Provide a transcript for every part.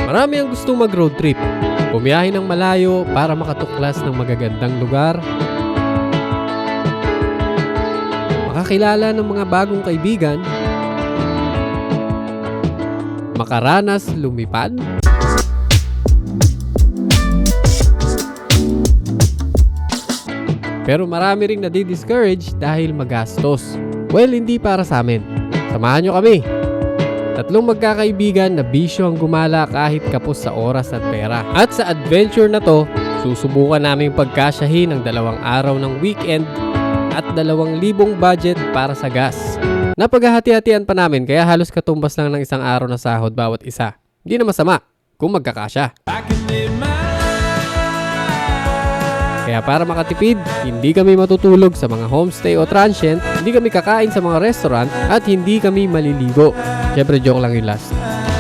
Marami ang gustong mag-road trip, bumiyahe ng malayo para makatuklas ng magagandang lugar, makakilala ng mga bagong kaibigan, makaranas lumipad, pero marami ring nadi-discourage dahil magastos. Well, hindi para sa amin. Samahan nyo kami. Tatlong magkakaibigan na bisyo ang gumala kahit kapos sa oras at pera. At sa adventure na to, susubukan naming pagkasyahin ang 2 araw ng weekend at 2,000 budget para sa gas. Napaghahati-hatian pa namin kaya halos katumbas lang ng 1 araw na sahod bawat isa. Hindi na masama kung magkakasya. Kaya para makatipid, hindi kami matutulog sa mga homestay o transient, hindi kami kakain sa mga restaurant, at hindi kami maliligo. Siyempre, joke lang yung last.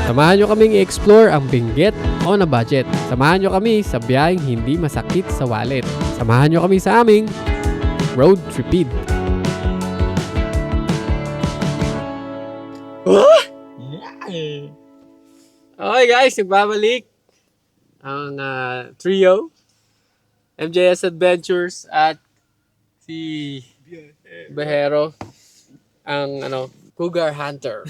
Samahan nyo kaming i-explore ang Benguet on a budget. Samahan nyo kami sa biyaheng hindi masakit sa wallet. Samahan nyo kami sa aming road tripid. Okay guys, nagbabalik ang trio. MJS Adventures at si Behero, ang Cougar Hunter.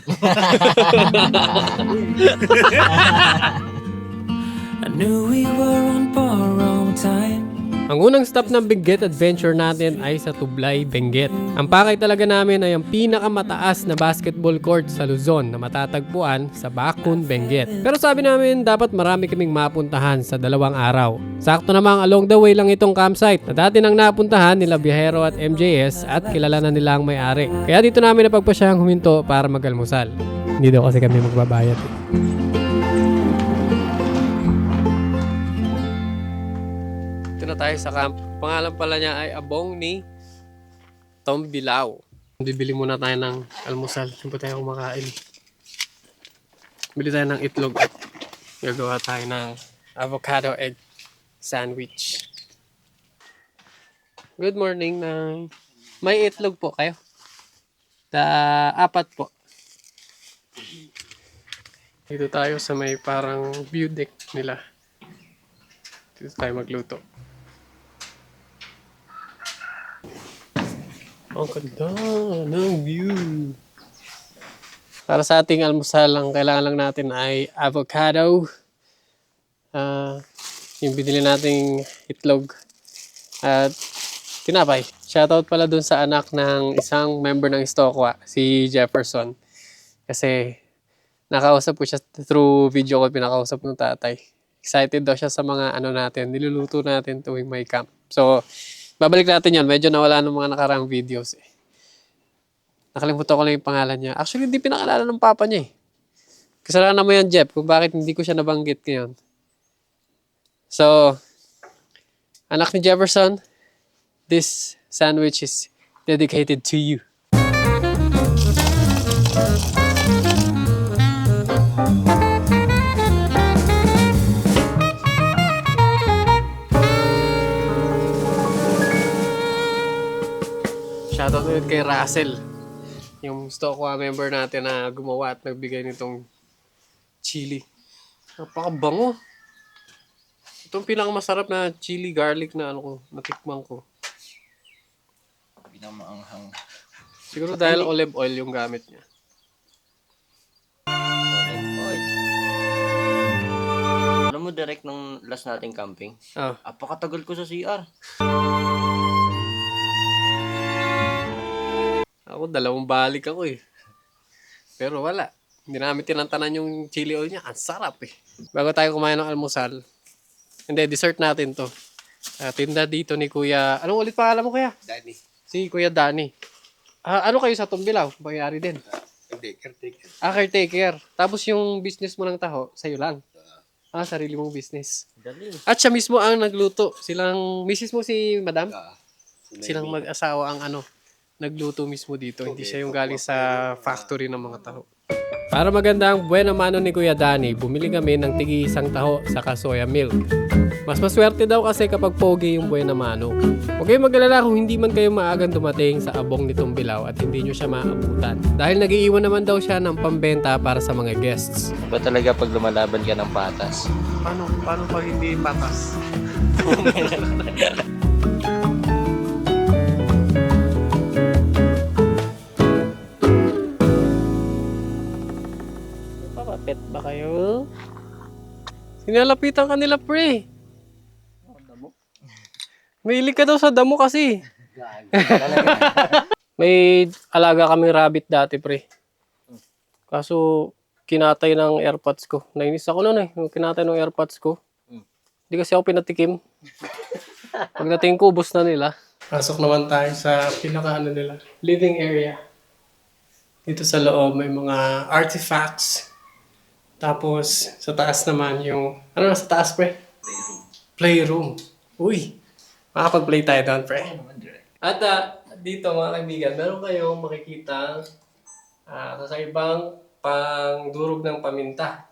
I knew we were on borrowed time. Ang unang stop ng Benguet adventure natin ay sa Tublay, Benguet. Ang pakay talaga namin ay ang pinakamataas na basketball court sa Luzon na matatagpuan sa Bakun, Benguet. Pero sabi namin dapat marami kaming mapuntahan sa 2 araw. Sakto namang along the way lang itong campsite na dati nang napuntahan nila Biyahero at MJS at kilala na nila ang may-ari. Kaya dito namin napagpasyang huminto para mag-almusal. Hindi daw kasi kami magbabayad. Na tayo sa camp. Pangalan pala niya ay Abong ni Tom Bilao. Bibili muna tayo ng almusal. Hindi pa tayo kumakain. Bili tayo ng itlog. Gagawa tayo ng avocado egg sandwich. Good morning, Nay. May itlog po kayo? 4 po. Dito tayo sa may parang view deck nila. Dito tayo magluto. Ang ganda ng view. Para sa ating almusal, ang kailangan lang natin ay avocado, yung binili nating itlog, at tinapay. Shoutout pala dun sa anak ng isang member ng Stokwa, si Jefferson. Kasi nakausap ko siya through video call, pinakausap ng tatay. Excited daw siya sa mga natin, niluluto natin tuwing may camp. So, babalik natin yun. Medyo nawala ng mga nakaraang videos eh. Nakalimutan ko lang yung pangalan niya. Actually, hindi pinakalala ng papa niya eh. Kasalanan mo yan, Jeff, kung bakit hindi ko siya nabanggit ngayon. So, anak ni Jefferson, this sandwich is dedicated to you. Shoutout ulit kay Russell, yung Stokwa member natin na gumawa at nagbigay nitong chili. Napakabango. Itong pinakamasarap na chili garlic na natikman ko. Pinamaanghang. Siguro dahil olive oil yung gamit niya. Oy. Alam mo, direct nung last nating camping, apakatagal ko sa CR. Ako, 2 balik ako eh. Pero wala. Hindi namin tinantanan yung chili oil niya. Ang sarap eh. Bago tayo kumain ng almusal, hindi, dessert natin to. Tinda dito ni Kuya, anong ulit pangalan mo Kuya? Danny. Si Kuya Danny. Ano kayo sa Tumbilao? Bayari din. Hindi, caretaker. Caretaker. Tapos yung business mo ng taho, sa'yo lang. Sarili mong business. Galing. At siya mismo ang nagluto. Misis mo si Madam? Si Silang mag-asawa ang nagluto mismo dito. Hindi siya yung galing sa factory ng mga taho. Para maganda ang buena mano ni Kuya Danny, bumili kami ng tigi isang taho sa soya milk. Mas maswerte daw kasi kapag pogi yung buena mano. Huwag kayong mag-alala kung hindi man kayo maagang dumating sa abong nitong Bilao at hindi nyo siya maabutan. Dahil nag-iiwan naman daw siya ng pambenta para sa mga guests. Ba talaga pag lumalaban ka ng patas? Paano pag hindi patas? Papapet ba kayo? Sinalapitan ka nila, pre. Mahilig ka daw sa damo kasi. May alaga kaming rabbit dati, pre. Kaso, kinatay ng AirPods ko. Nainis ako noon eh. Yung kinatay ng AirPods ko. Hindi kasi ako pinatikim. Pagdating ko, ubos na nila. Pasok naman tayo sa pinaka nila, living area. Dito sa loob may mga artifacts. Tapos sa taas naman yung, ano na sa taas, pre? Playroom. Uy, makapag-play tayo doon, pre. At dito mga kaibigan, meron kayong makikita kakaibang pangdurog ng paminta.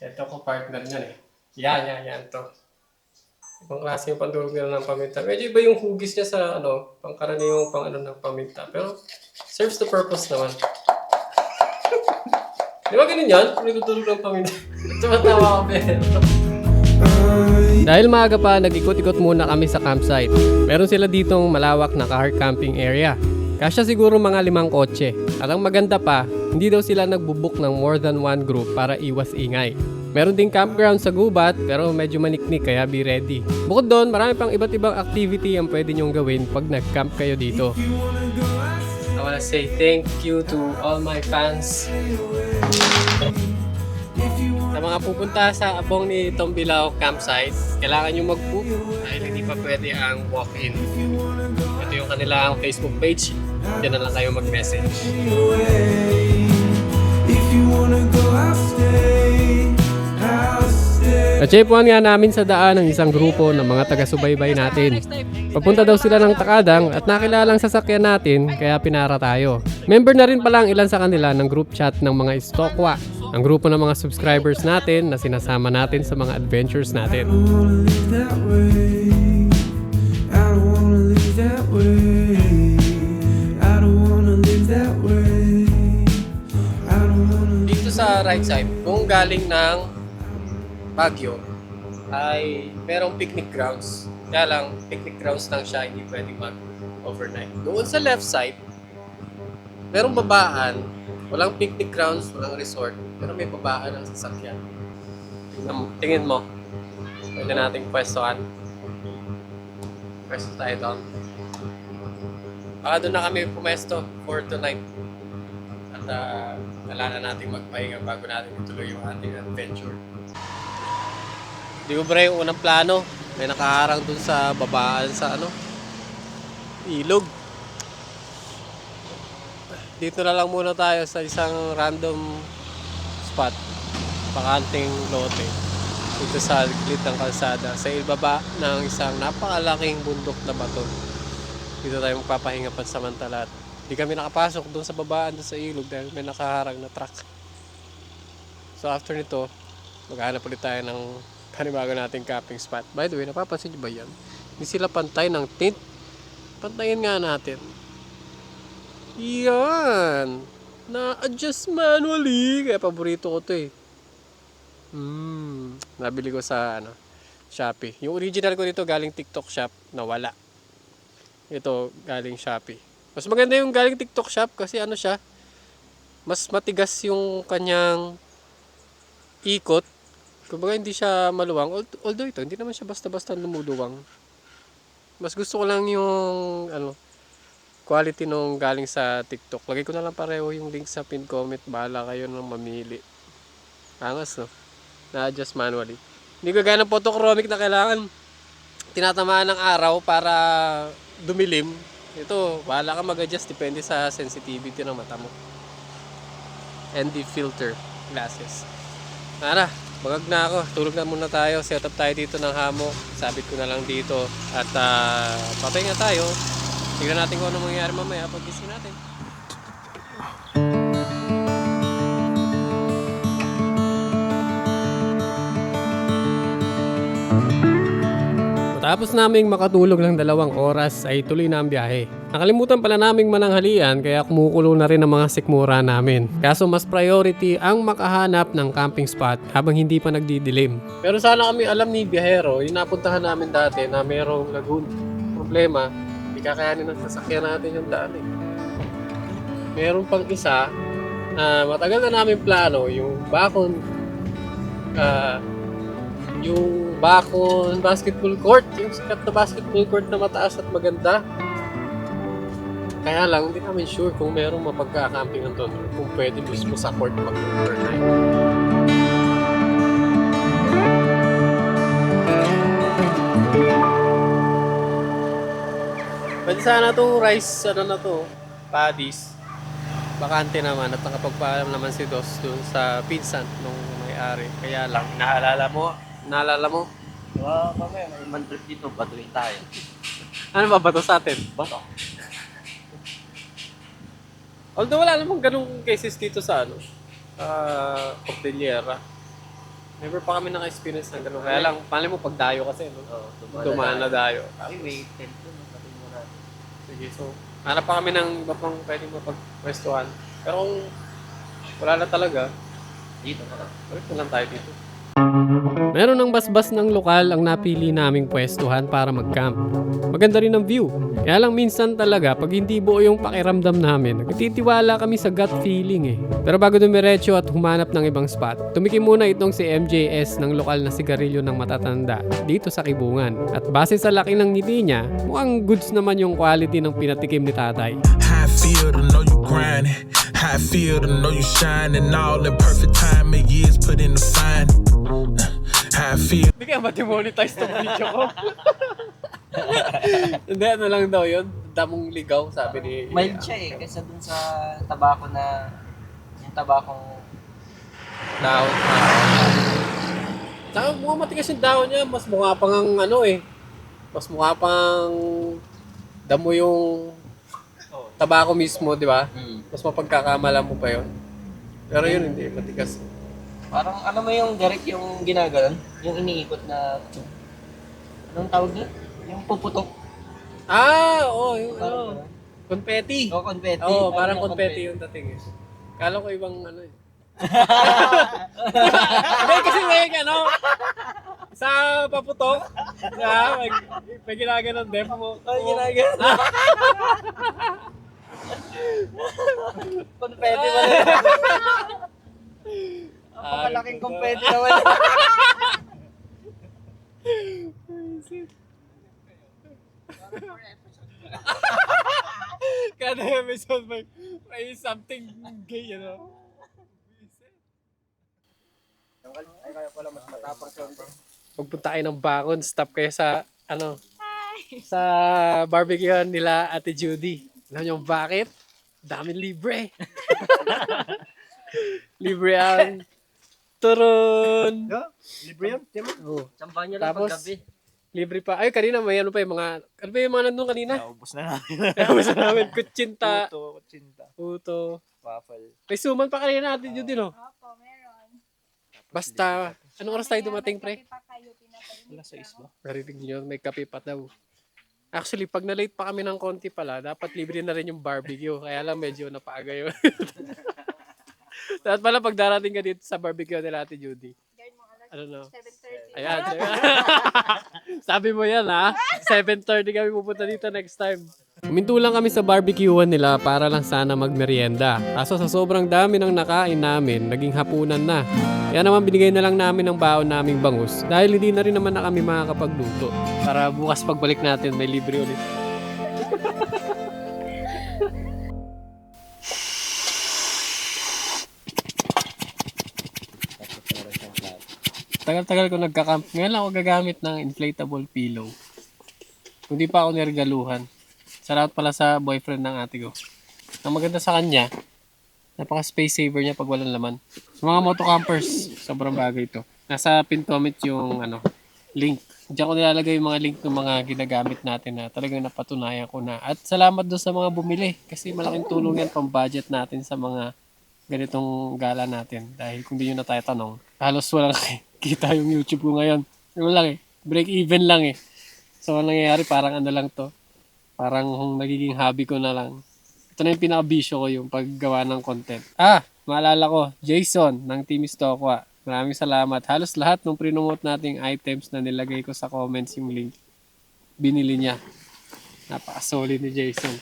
Ito ko partner niyan eh. Yan to. Ibang klase yung pandurog nila ng paminta. Medyo iba yung hugis niya sa pangkaraniwang ng paminta. Pero serves the purpose naman. Di ba ganun yan? Nagdudurog ng paminta. Tumatawa ka, pero. Dahil maaga pa, nag-ikot-ikot muna kami sa campsite. Meron sila ditong malawak na car camping area. Kasya siguro mga 5 kotse. At ang maganda pa, hindi daw sila nagbubuk ng more than one group para iwas ingay. Meron ding campground sa gubat pero medyo maniknik kaya be ready. Bukod doon, marami pang iba't ibang activity ang pwede nyong gawin pag nag-camp kayo dito. I wanna say thank you to all my fans. Sa mga pupunta sa abong ni Tom Bilao campsite, kailangan nyo mag-book dahil hindi pa pwede ang walk-in. Ito yung kanilang Facebook page. Diyan na lang kayo mag-message. Natsepuan nga namin sa daan ng isang grupo ng mga taga-subaybay natin. Papunta daw sila ng Takadang at nakilalang sasakyan natin kaya pinara tayo. Member na rin pala ang ilan sa kanila ng group chat ng mga Istokwa, ang grupo ng mga subscribers natin na sinasama natin sa mga adventures natin. Dito sa right side, kung galing ng Baguio, ay merong picnic grounds. Kaya lang, picnic grounds lang siya, hindi pwedeng mag-overnight. Doon sa left side, merong babaan. Walang picnic grounds, walang resort. Pero may babaan ng sasakyan. Tingin mo, pwede nating pwestohan. Pwesto tayo doon. Baka doon na kami pumesto for tonight. At kailangan natin magpahinga bago natin ituloy yung ating adventure. Di ba bro yung unang plano? May nakaharang dun sa babaan sa ilog. Dito na lang muna tayo sa isang random spot. Bakanting lote. Dito sa gilid ng kalsada. Sa ibaba ng isang napakalaking bundok na bato. Dito tayo magpapahinga pansamantala. Di kami nakapasok dun sa babaan dun sa ilog dahil may nakaharang na truck. So after nito, maghanap ulit tayo ng panibago nating camping spot. By the way, napapansin nyo ba yan? Hindi sila pantay ng tint. Pantayin nga natin. Yan! Na-adjust manually. Kaya paborito ko to eh. Nabili ko sa Shopee. Yung original ko dito galing TikTok shop. Nawala. Ito galing Shopee. Mas maganda yung galing TikTok shop kasi siya. Mas matigas yung kanyang ikot. Kumbaga hindi siya maluwang. Although ito, hindi naman siya basta-basta lumuluwang. Mas gusto ko lang yung quality nung galing sa TikTok. Lagay ko na lang pareho yung link sa pin comment. Bahala kayo nang mamili. Angas no? Na-adjust manually. Hindi ko gaya ng photochromic na kailangan tinatamaan ng araw para dumilim. Ito, bahala ka mag-adjust. Depende sa sensitivity ng mata mo. ND filter glasses. Bagag na ako. Tulog na muna tayo. Set up tayo dito ng hammock. Sabit ko na lang dito. At papahinga tayo. Tignan natin kung ano mangyayari mamaya pag gising natin. Matapos naming makatulog ng 2 oras ay tuloy na ang biyahe. Nakalimutan pala naming mananghalian kaya kumukulo na rin ang mga sikmura namin. Kaso mas priority ang makahanap ng camping spot habang hindi pa nagdidilim. Pero sana kami alam ni biyahero, yung napuntahan namin dati na merong lagoon. Problema, hindi kakayanin ng sasakyan natin yung daan eh. Meron pang isa na matagal na namin plano, yung Bakon basketball court, yung sikat na basketball court na mataas at maganda. Kaya lang, hindi namin sure kung merong mapagka-campingan doon or kung pwede mismo sa court mag-overnight. Pwede sana itong rice, paddies. Bakante naman at nakapagpaalam naman si Dos dun sa pinsan nung may-ari. Kaya lang, naalala mo? Mamaya, may man trip dito, batuin tayo. Ano ba bato sa atin? Bato. Although wala namang ganung cases dito sa Cordillera. Never pa kami naka-experience ng ganun. Kaya lang, pala mo pagdayo kasi, no? Dumaan na dayo. Ay, wait, tent doon. Batuin mo natin. Sige, so, hanap pa kami ng iba pang pwedeng mapagpwestuhan. Pero kung wala na talaga, Dito na lang. balik na lang tayo dito. Meron ng basbas ng lokal ang napili naming pwestuhan para mag-camp. Maganda rin ang view. Kaya lang minsan talaga, pag hindi buo yung pakiramdam namin, nagtitiwala kami sa gut feeling eh. Pero bago dumiretso at humanap ng ibang spot, tumikim muna itong si MJS ng lokal na sigarilyo ng matatanda dito sa Kibungan. At base sa laki ng ngiti niya, mukhang goods naman yung quality ng pinatikim ni tatay. How I feel to know you grinding. How I feel to know you shining. All in perfect time and years put in the fine. How I feel. Hindi kaya ma-demonetize tong video ko. Hindi, ano lang daw yun. Damong ligaw, sabi ni... Mild siya eh, kaysa dun sa tabako na, yung tabakong Dahon. Saka mukha matigas yung dahon niya. Mas mukha pang mas mukha pang damo yung tabako mismo, di ba? Mas mapagkakamala mo pa yun. Pero yun, hindi. Matigas. parang alam mo yung direct yung ginagalan, yung iniikot na tube. Anong tawag doon? Yung puputok. Oo, yung confetti. O, confetti. Oo, parang yung confetti yung dating eh. Kala ko ibang eh. Hindi, kasi sa paputok, may ginaganon din mo. Ay, ginagalan. Confetti ba rin? Ang palaking confetti naman. Kada episode may something gay, Ay, kaya pala mas matapang sa onte. Pagpunta kayo ng Bakon, stop kayo sa, sa barbecue nila Ate Judy. Alam niyo bakit? Daming libre. Libre ang turon. Libre yan, Timo. Oh. Tsambahan nyo lang Tapos, paggabi. libre pa. Ay, kanina may yung mga, ano ba yung mga nandun kanina? Naubos na namin. Naubos na namin. Kutsinta. Kutsinta. Puto. Waffle. May suman pa kanina Ate Judy, no? Opo, meron. Basta, anong oras tayo dumating, pre? Wala sa isba. Narinig nyo, may kape pa daw. Actually, pag na-late pa kami ng konti pala, dapat libre na rin yung barbecue. Kaya lang medyo napaaga yun. Dapat pala pag darating ka dito sa barbecue nila Ate Judy. Ano no? 7:30. Ayan. Sabi mo yan ha? 7:30 kami pupunta dito next time. Huminto lang kami sa barbecuean nila para lang sana magmerienda. Kaso sa sobrang dami ng nakain namin, naging hapunan na. Kaya naman binigay na lang namin ang baon naming bangus dahil hindi na rin naman na kami makakapagluto. Para bukas pagbalik natin may libre ulit. Tagal-tagal ko nagka-camp. Ngayon lang ako gagamit ng inflatable pillow. Hindi pa ako niregaluhan. Salamat pala sa boyfriend ng ate ko. Ang maganda sa kanya, napaka-space saver niya pag walang laman. Sa mga motocampers, sobrang bagay ito. Nasa pin comment yung link. Diyan ko nilalagay yung mga link ng mga ginagamit natin na talagang napatunayan ko na. At salamat doon sa mga bumili. Kasi malaking tulong yan pang budget natin sa mga ganitong gala natin. Dahil kung di nyo na tayo tanong, halos walang kita yung YouTube ko ngayon. Ano lang break even lang So, ang nangyayari, parang ano lang to. Parang nagiging hobby ko na lang. Ito na yung pinaka-bisyo ko, yung paggawa ng content. Maalala ko, Jason ng Team Stokwa. Maraming salamat. Halos lahat ng prinomote nating items na nilagay ko sa comments yung link, binili niya. Napaka-solid ni Jason.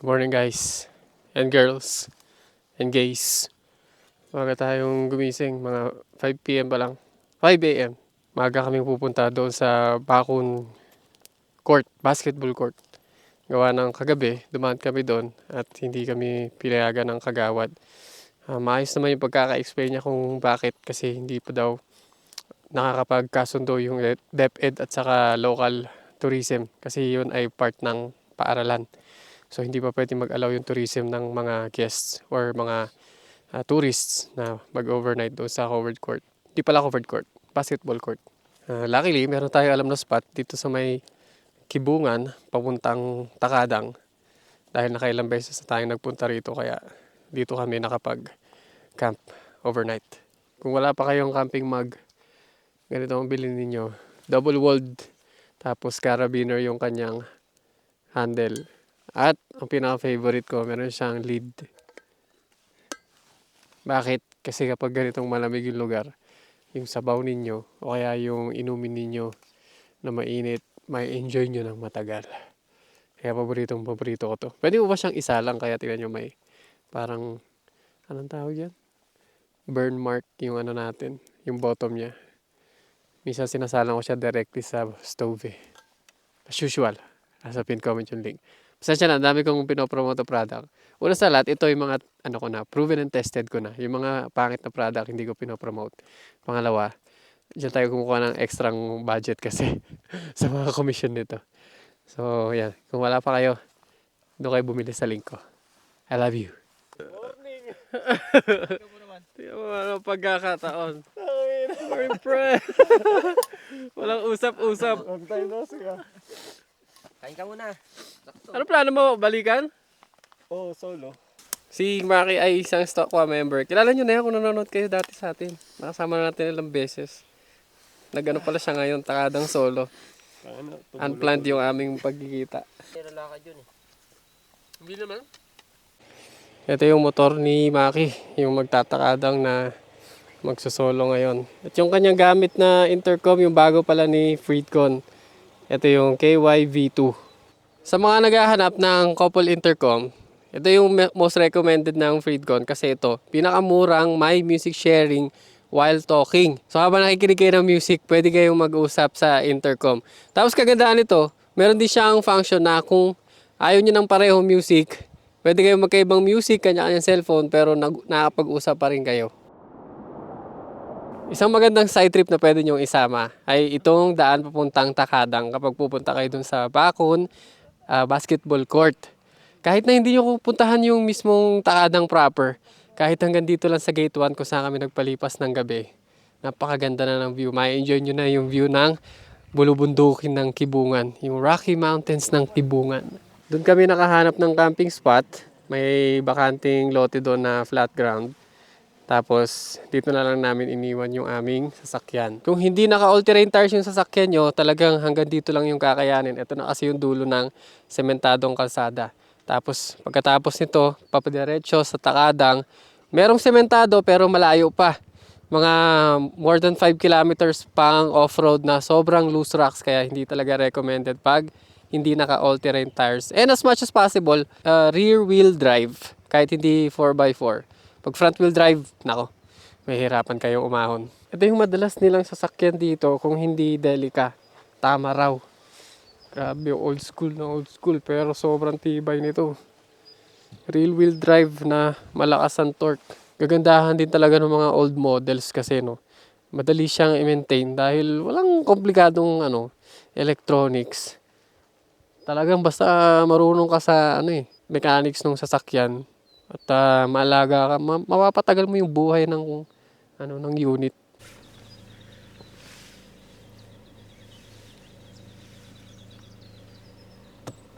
Good morning guys and girls and gays. Maga tayong gumising, mga 5 p.m. pa lang. 5 a.m. Maga kaming pupunta doon sa Bakun Court, basketball court. Gawa ng kagabi, dumaan kami doon at hindi kami pinayagan ng kagawad. Maayos naman yung pagkaka-explain niya kung bakit, kasi hindi pa daw nakakapagkasundo yung DepEd at saka local tourism, kasi yun ay part ng paaralan. So hindi pa pwede mag-allow yung tourism ng mga guests or mga tourists na mag-overnight doon sa covered court. Hindi pala covered court, basketball court. Luckily, meron tayo alam na spot dito sa may Kibungan, papuntang Takadang. Dahil nakailang beses na tayo nagpunta rito, kaya dito kami nakapag-camp overnight. Kung wala pa kayong camping mug, ganito ang bilhin ninyo. Double walled, tapos carabiner yung kanyang handle. At ang pinaka-favorite ko, meron siyang lid. Bakit? Kasi kapag ganitong malamig yung lugar, yung sabaw ninyo o kaya yung inumin ninyo na mainit, may enjoy nyo ng matagal. Kaya paborito ko to. Pwede mo ba siyang isa lang, kaya tingnan nyo may parang, anong tawag yan? Burn mark yung ano natin, yung bottom niya. Minsan sinasalang ko siya directly sa stove eh. As usual, nasa pin comment yung link. Pasensya na, dami kong pinopromote product. Una sa lahat, ito yung mga proven and tested ko na. Yung mga pangit na product, hindi ko pinopromote. Pangalawa, diyan tayo kumukuha ng extra budget kasi sa mga commission nito. So, yan. Kung wala pa kayo, doon kayo bumili sa link ko. I love you. Morning! Tingnan mo ano pagkakataon. We're impressed. Walang usap-usap. Kain ka muna. Ano plano mo? Balikan? Solo. Si Maki ay isang Stokwa member. Kilala nyo na yan kung nanonood kayo dati sa atin. Nakasama na natin ilang beses. Nagano pala siya ngayon, Takadang solo. Unplanned yung aming pagkikita. Lalakad yun eh. Hindi naman. Ito yung motor ni Maki, yung magtatakadang na magsosolo ngayon. At yung kanyang gamit na intercom, yung bago pala ni Freedcon. Ito yung KY-V2. Sa mga naghahanap ng couple intercom, ito yung most recommended ng Freedcon kasi ito, pinakamurang may music sharing while talking. So habang nakikinig kayo ng music, pwede kayong mag-usap sa intercom. Tapos kagandaan nito, meron din siyang function na kung ayaw nyo ng parehong music, pwede kayong magkaibang music, kanya-kanyang cellphone, pero nakapag-usap pa rin kayo. Isang magandang side trip na pwede nyong isama ay itong daan papuntang Takadang kapag pupunta kayo dun sa Bakun basketball court. Kahit na hindi nyo pupuntahan yung mismong Takadang proper, kahit hanggang dito lang sa gate 1 kung saan kami nagpalipas ng gabi, napakaganda na ng view. May enjoy nyo na yung view ng bulubundukin ng Kibungan, yung Rocky Mountains ng Kibungan. Doon kami nakahanap ng camping spot. May bakanting lote doon na flat ground. Tapos, dito na lang namin iniwan yung aming sasakyan. Kung hindi naka-all-terrain tires yung sasakyan nyo, talagang hanggang dito lang yung kakayanin. Ito na kasi yung dulo ng sementadong kalsada. Tapos, pagkatapos nito, papadiretso sa Takadang. Merong sementado pero malayo pa. Mga more than 5 kilometers pang off-road na sobrang loose rocks. Kaya hindi talaga recommended pag hindi naka all-terrain tires. And as much as possible, rear-wheel drive. Kahit hindi 4x4. Pag front-wheel drive, nako, mahihirapan kayong umahon. Ito yung madalas nilang sasakyan dito kung hindi Delica. Tama raw. Grabe, old school, pero sobrang tibay nito. Rear-wheel drive na malakas ang torque. Gagandahan din talaga ng mga old models kasi madali siyang i-maintain dahil walang komplikadong electronics. Talagang basta marunong ka sa mechanics ng sasakyan at maalaga ka, mapapatagal mo yung buhay ng ano ng unit.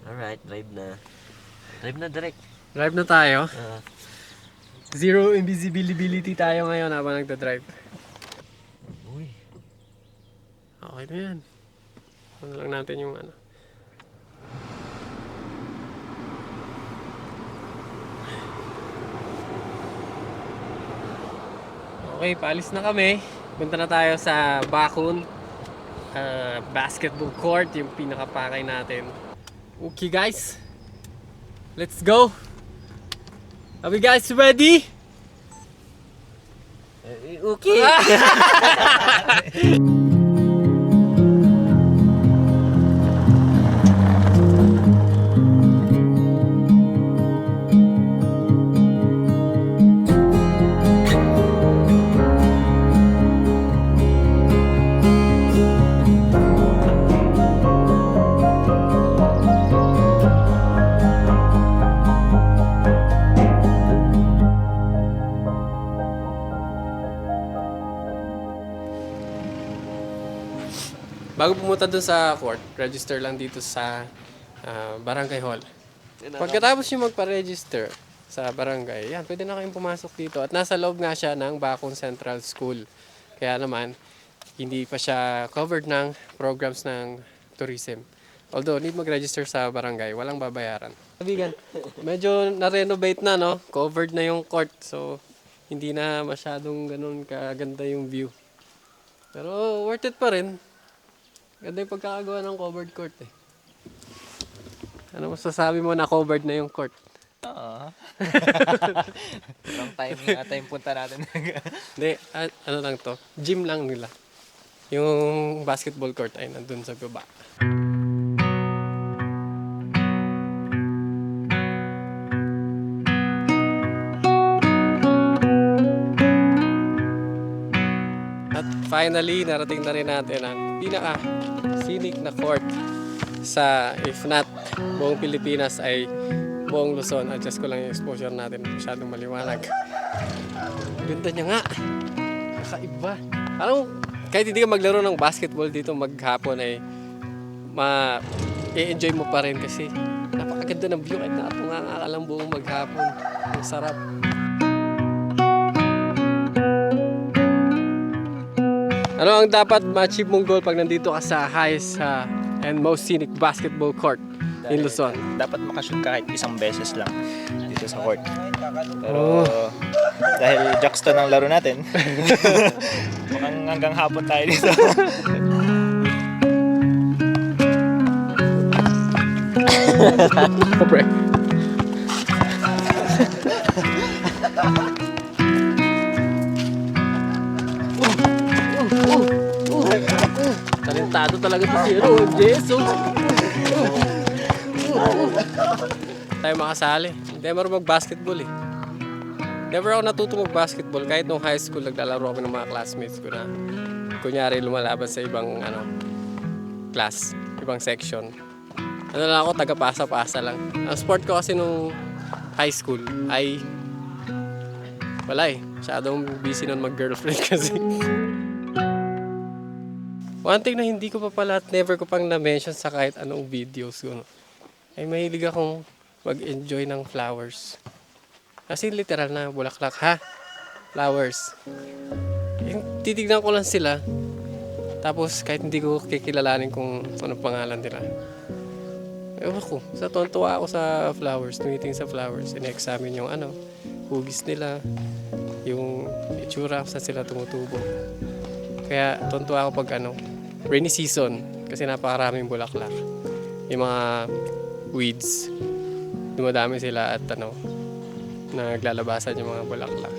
Alright, drive na. Drive na direct. Drive na tayo. Ah. Zero invisibility tayo ngayon habang nagda-drive. Uy. Okay na yan. Ano lang natin yung ano. Okay, paalis na kami. Punta na tayo sa Bakun basketball court, yung pinakapakay natin. Okay guys, let's go! Are we guys ready? Okay. Bago pumunta dun sa court, register lang dito sa barangay hall. Pagkatapos yung magpa-register sa barangay, yan, pwede na kayong pumasok dito. At nasa loob nga siya ng Bakun Central School. Kaya naman, hindi pa siya covered ng programs ng tourism. Although, need mag-register sa barangay, walang babayaran. Kabigan, medyo na-renovate na, no? Covered na yung court. So, hindi na masyadong ganun kaganda yung view. Pero, worth it pa rin. Ganda yung pagkakagawa ng covered court eh. Ano masasabi mo na covered na yung court? Oo. Long time ata yung punta natin. Hindi, ano lang to? Gym lang nila. Yung basketball court ay nandun sa baba. At finally, narating na rin natin ang pinaka-scenic na court sa, if not buong Pilipinas, ay buong Luzon. Adjust ko lang yung exposure natin, masyadong maliwanag. Ganda niya nga. Kakaiba. Parang kahit hindi ka maglaro ng basketball dito maghapon ay i-enjoy mo pa rin kasi napakaganda ng view kahit natunga ka lang buong maghapon. Ang sarap. Ano ang dapat ma-achieve mong goal pag nandito ka sa highest and most scenic basketball court in Luzon? Dapat makashoot kahit isang beses lang dito sa court. Pero dahil Jackstone ang laro natin, mukhang hanggang hapon tayo dito. Pre. Talentado talaga to si Jeso. Tayo makasali. Hindi marunong mag-basketball eh. Never ako natuto mag-basketball. Kahit nung high school, naglalaro ako ng mga classmates ko na kunyari lumalaban sa ibang class, ibang section. Ano lang ako, taga-pasa-pasa lang. Ang sport ko kasi nung high school ay wala eh. Masyadong busy nun mag-girlfriend kasi. One thing na hindi ko pa pala at never ko pang na-mention sa kahit anong videos ko, no, ay mahilig akong mag-enjoy ng flowers. Kasi literal na bulaklak ha. Flowers. Yung titignan ko lang sila. Tapos kahit hindi ko kikilalanin kung anong pangalan nila. Ewan ko. Sa tuwa ako sa flowers. Tumiting sa flowers. In-examine yung hugis nila. Yung itsura saan sila tumutubo. Kaya tuwa ako pag rainy season. Kasi napakaraming bulaklak. Yung mga weeds. Dumadami sila at naglalabasan yung mga bulaklak.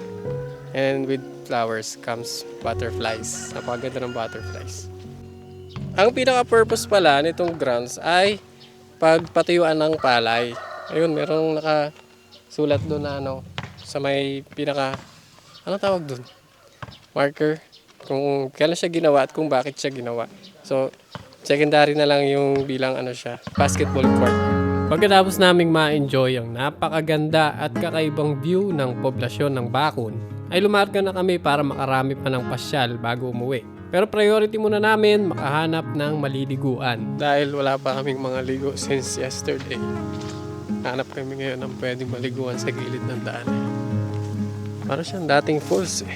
And with flowers comes butterflies. Napakaganda ng butterflies. Ang pinaka-purpose pala nitong grounds ay pagpatuyuan ng palay. Ayun, merong nakasulat doon na sa may anong tawag doon? Marker. Kung kailan siya ginawa at kung bakit siya ginawa. So, secondary na lang yung bilang basketball court. Pagkatapos naming ma-enjoy ang napakaganda at kakaibang view ng poblasyon ng Bakun, ay lumarga na kami para makarami pa ng pasyal bago umuwi. Pero priority muna namin makahanap ng maliliguan dahil wala pa kaming mga ligo since yesterday. Hanap kami ngayon ng pwedeng maliguan sa gilid ng daan. Para siyang dating falls eh.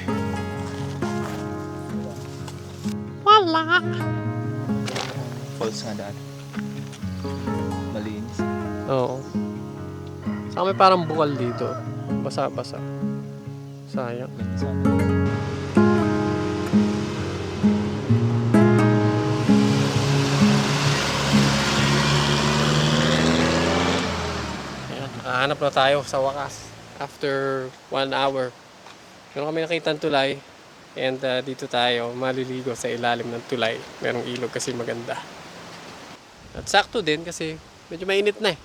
Wala! Falls nga daan. Malinis. Oo. Saka may parang bukal dito. Basa-basa. Sayang. Ayan, hanap na tayo sa wakas. After 1 hour. Meron kami nakita ng tulay. And dito tayo maliligo sa ilalim ng tulay. Merong ilog kasi maganda. At sakto din kasi medyo mainit na eh.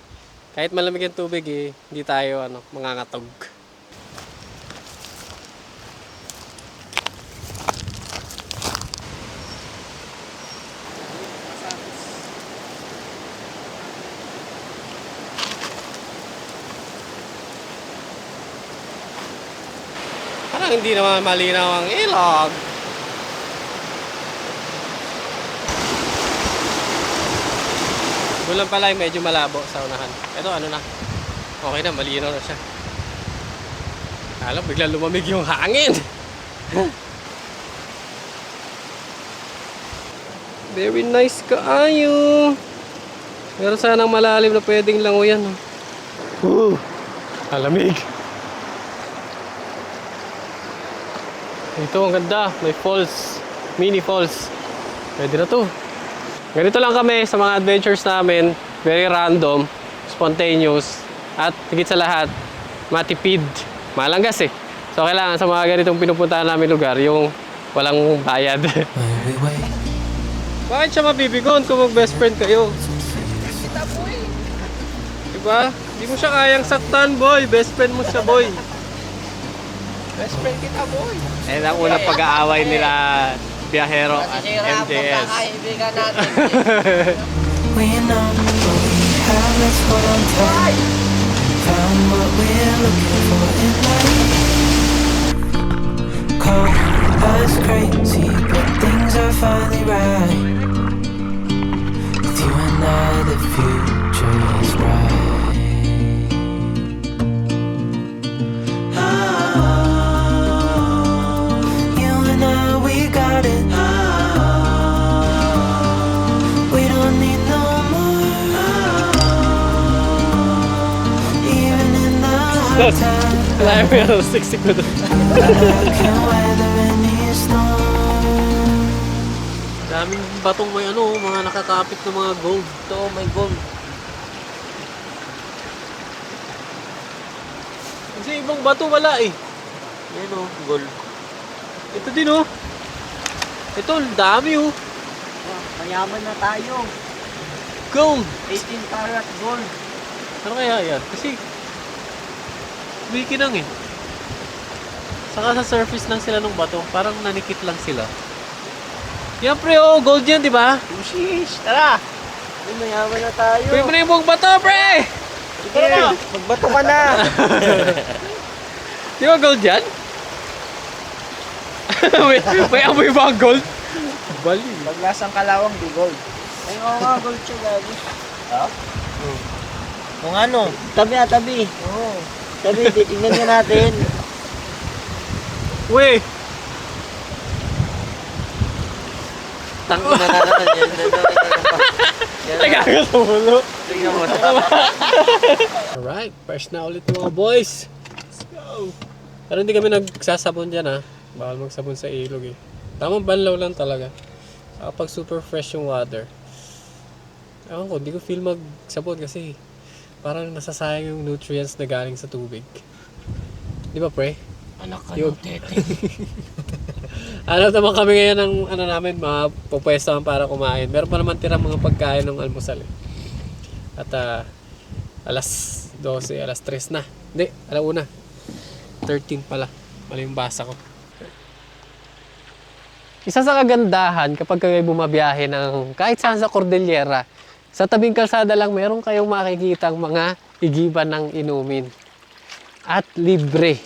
Kahit malamig ang tubig eh, hindi tayo mangangatog. Parang hindi naman malinaw ang ilog. Doon lang pala yung medyo malabo sa unahan. Ito ano na. Okay na, malinaw na siya. Alam, biglang lumamig yung hangin. Very nice kaayo. Meron sanang malalim na pwedeng langoyan. Alamig. Ito ang ganda. May falls. Mini falls. Pwede na to. Ganito lang kami sa mga adventures namin. Very random, spontaneous, at higit sa lahat, matipid. Malanggas eh. So kailangan sa mga ganitong pinupuntahan namin lugar, yung walang bayad. When we wait, Bakit siya mabibigon kung mag-best friend kayo? Diba? Hindi mo siya kayang saktan, boy. Best friend mo siya, boy. Best friend kita, boy. Ayan ang unang pag-aaway nila Biyahero at MJS. Kaibigan natin. we know what we have, let's hold on tight. Found what we're looking for in life. Call us crazy, but things are finally right. With you and I, the future is bright. You and I, we got it. We don't need no more. Even in the hard times, Wala yung meron, siksik na doon. I can weather any storm. Daming batong may mga nakakapit na mga gold. Ito, may gold. Kasi ibang bato wala eh. Yan o, gold. Ito din oh. Ito, ang dami oh. Mayaman na tayo. Gold! 18 karat gold. Ano kaya yan? Kasi umikinang eh. Saka sa surface lang sila ng bato. Parang nanikit lang sila. Yan pre oh, gold yan di ba? Ushish, tara! Ay, mayaman na tayo. Kuya mo na yung buong bato pre! Sige, magbato ka na. Di ba gold yan? may amoy ba ang gold? Bali. Paglasang kalawang, di gold. Ay, oo nga, gold siya, gabi. Ha? Kung ano? Tabi ah, tabi. Oo. Tabi, tingnan nga natin. Uy! Tangin na natin yan. Nagagat sa mulo. Tingnan mo. Alright, fresh na ulit mga boys. Let's go. Pero hindi kami nagsasabon dyan ha. Bawal magsabon sa ilog eh. Tamang banlaw lang talaga. Saka pag super fresh yung water. Ewan ko, hindi ko feel magsabon kasi parang nasasayang yung nutrients na galing sa tubig. Di ba pre? Anak ka Yung- ng tete. Ano naman kami ngayon ng namin, mga pupwesto para kumain. Meron pa naman tirang mga pagkain ng almusal eh. At alas 12, alas 3 na. Hindi, alauna. 13 pala. Mali yung basa ko. Isa sa kagandahan kapag kayo bumabiyahe ng kahit saan sa Cordillera, sa tabing kalsada lang meron kayong makikitang mga igiban ng inumin. At libre.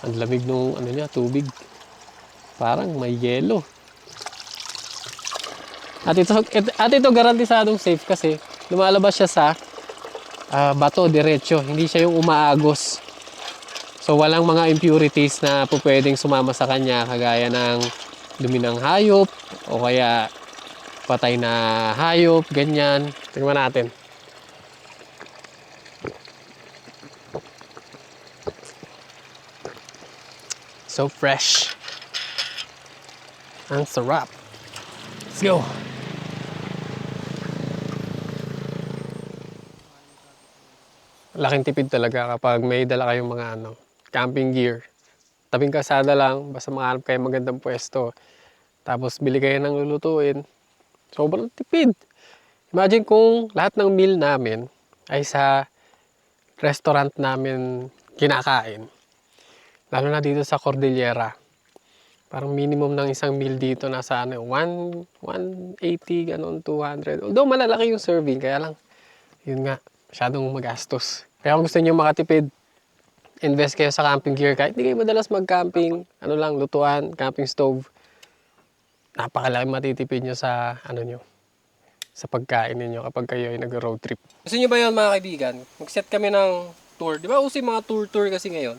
Ang lamig nung ano niya, tubig. Parang may yelo. At ito garantisadong safe kasi lumalabas siya sa bato diretso. Hindi siya yung umaagos. So walang mga impurities na po pwedeng sumama sa kanya kagaya ng dumi ng hayop o kaya patay na hayop, ganyan. Tingnan natin. So fresh. Ang sarap. Let's go. Laking tipid talaga kapag may dala kayong mga camping gear. Tabing kalsada lang, basta makahanap kayo magandang pwesto. Tapos bili kayo ng lulutuin. Sobrang tipid. Imagine kung lahat ng meal namin ay sa restaurant namin kinakain. Lalo na dito sa Cordillera. Parang minimum ng isang meal dito nasa 180, ganun, 200. Although malalaki yung serving, kaya lang, yun nga, masyadong magastos. Kaya kung gusto niyo makatipid, invest kayo sa camping gear. Kahit hindi kayo madalas mag-camping, lutuan, camping stove. Napakalaki matitipid nyo sa, sa pagkain ninyo kapag kayo ay nag-road trip. Gusto nyo ba yun mga kaibigan? Mag-set kami ng tour. Di ba uso yung mga tour kasi ngayon?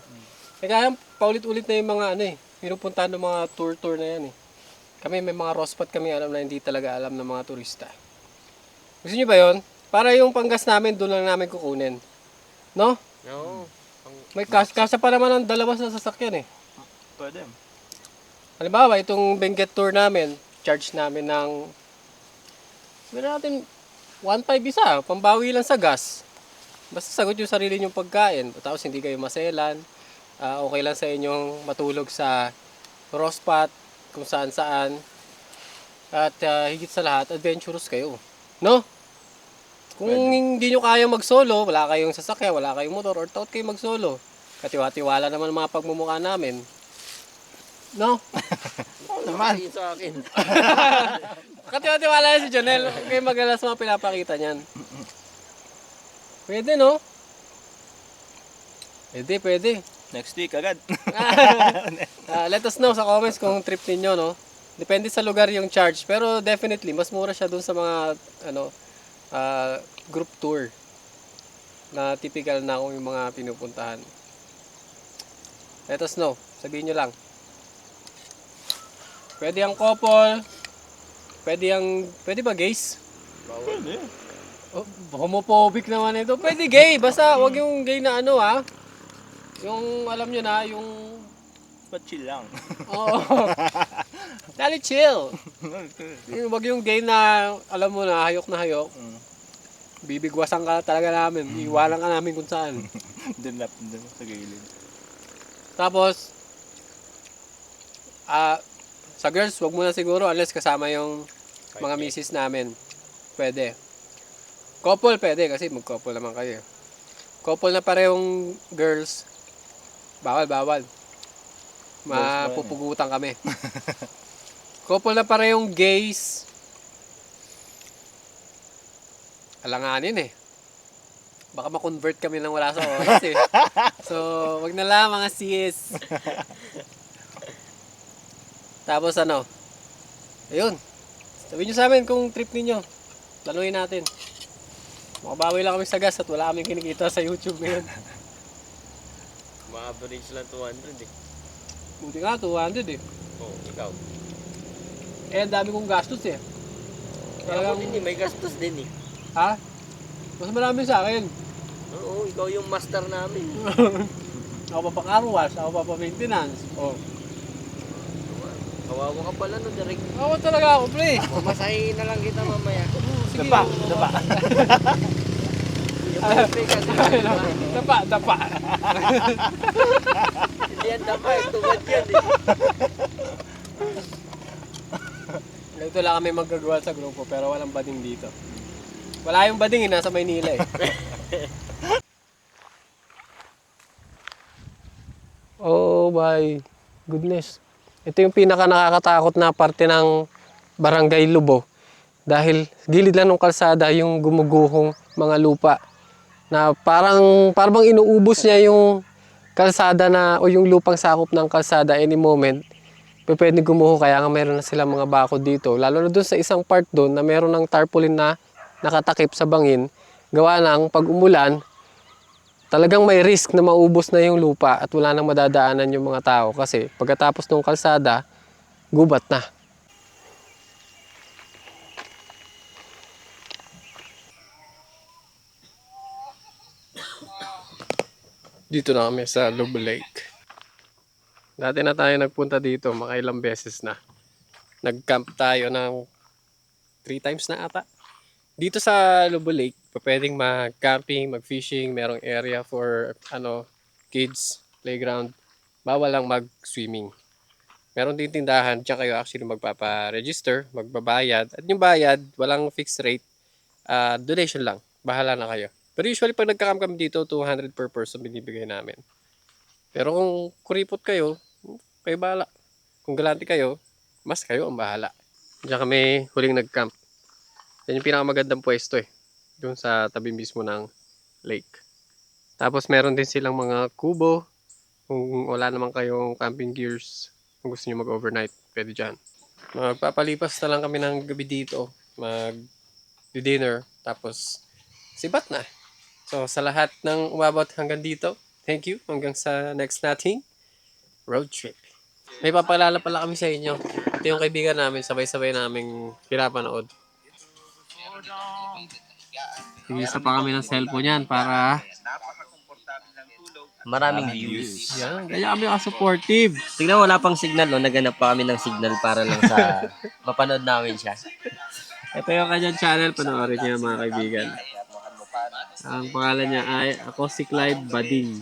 Kaya paulit-ulit na yung mga pinupuntahan ng mga tour na yan eh. Kami may mga raw spot kami alam na hindi talaga alam ng mga turista. Gusto nyo ba yun? Para yung panggas namin, doon lang namin kukunin. No? No. May kasa pa naman ang dalawa sa sasakyan eh. Pwede. Halimbawa, itong Benguet tour namin, charge namin ng, sabihin natin, 1.5 isa, pambawi lang sa gas. Basta sagot yung sarili nyong pagkain. Tapos hindi kayo maselan. Okay lang sa inyong matulog sa raw spot, kung saan-saan. At higit sa lahat, adventurous kayo. No? Kung hindi nyo kayang mag-solo, wala kayong sasakyan, wala kayong motor, or taot kayo mag-solo. Katiwa-tiwala naman mga pagmumukha namin. No? Oo naman. Sa akin. Katiwa-tiwala si Jonel. Kayo magalas mga pinapakita niyan. Pwede, no? Pwede. Next week agad. Let us know sa comments kung trip ninyo, no? Depende sa lugar yung charge. Pero definitely, mas mura siya dun sa mga, group tour. Na typical na kung yung mga pinupuntahan. Let us know. Sabihin nyo lang. Pwede ang couple. Pwede ba gays? Pwede. Oh, homophobic naman ito. Pwede gay. Basta wag yung gay na yung alam nyo na, yung... But chill lang. Oo. Dali chill. Wag yung gay na, alam mo na, hayok na hayok. Bibigwasan ka talaga namin. Iwanan ka namin kung saan. Doon sa gilid. Tapos, sa girls, wag mo na siguro unless kasama yung mga misis namin. Pwede. Couple pwede kasi mag-couple naman kayo. Couple na parehong girls, bawal. Mapupugutan kami. Couple na parehong gays, alanganin eh. Baka ma-convert kami nang wala sa oras eh. So, wag na lang mga sis. Tapos ayun. Sabihin nyo sa amin kung trip ninyo. Planuhin natin. Makabawi lang kami sa gas at wala kaming kinikita sa YouTube ngayon. Ma-average lang 200 eh. Buti nga, 200 eh. Oo, ikaw. Ang dami kong gastos eh. Talagang hindi, may gastos din eh. Ha? Mas marami sa akin. Oo, ikaw yung master namin. Ako pa car wash, ako pa maintenance. Oh. Kawawa ka pala no, direct. Ako talaga ako, pre. Masahin na lang kita mamaya. Sige. Dapa. Yung pay kasi. Dapa. Hindi yan dapa, tubad yan eh. Ito lang kami magagawa sa grupo pero walang bading dito. Wala yung bading nasa Maynila eh. Oh my goodness. Ito yung pinaka nakakatakot na parte ng Barangay Lubo. Dahil gilid lang ng kalsada yung gumuguhong mga lupa. Na parang inuubos niya yung kalsada na o yung lupang sakop ng kalsada any moment, pwede gumuho. Kaya nga meron na silang mga bakod dito. Lalo na doon sa isang part doon na meron ng tarpaulin na nakatakip sa bangin. Gawa ng pag umulan, talagang may risk na maubos na yung lupa at wala nang madadaanan yung mga tao. Kasi pagkatapos ng kalsada, gubat na. Dito na kami sa Lobo Lake. Dati na tayo nagpunta dito, makailang beses na. Nag-camp tayo ng 3 times na ata. Dito sa Lobo Lake, pwedeng mag-camping, mag-fishing, merong area for kids, playground. Bawal lang mag-swimming. Meron din tindahan, diyan kayo actually magpapa-register, magbabayad. At yung bayad, walang fixed rate, donation lang. Bahala na kayo. Pero usually pag nagka-camp kami dito, 200 per person binibigay namin. Pero kung kuripot kayo, kayo bahala. Kung galante kayo, mas kayo ang bahala. Diyan kami huling nag-camp. Yan yung pinakamagandang pwesto doon sa tabi mismo ng lake. Tapos meron din silang mga kubo. Kung wala naman kayong camping gears, kung gusto nyo mag-overnight, pwede dyan. Magpapalipas na lang kami ng gabi dito. Mag-dinner. Tapos sibat na. So sa lahat ng umabot hanggang dito, thank you. Hanggang sa next nating road trip. May papalala pala kami sa inyo. Ito yung kaibigan namin, sabay-sabay naming pinapanood. Isa pa kami ng cellphone yan para Maraming views. yan, kaya kami supportive. Tignan, wala pang signal, no? Naganap pa kami ng signal para lang sa mapanood namin siya. Ito yung kanyang channel, panoorin niyo mga kaibigan. Ang pangalan niya ay Acoustic Live Bading.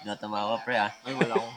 Natama ako, pre, ah. Ay, wala akong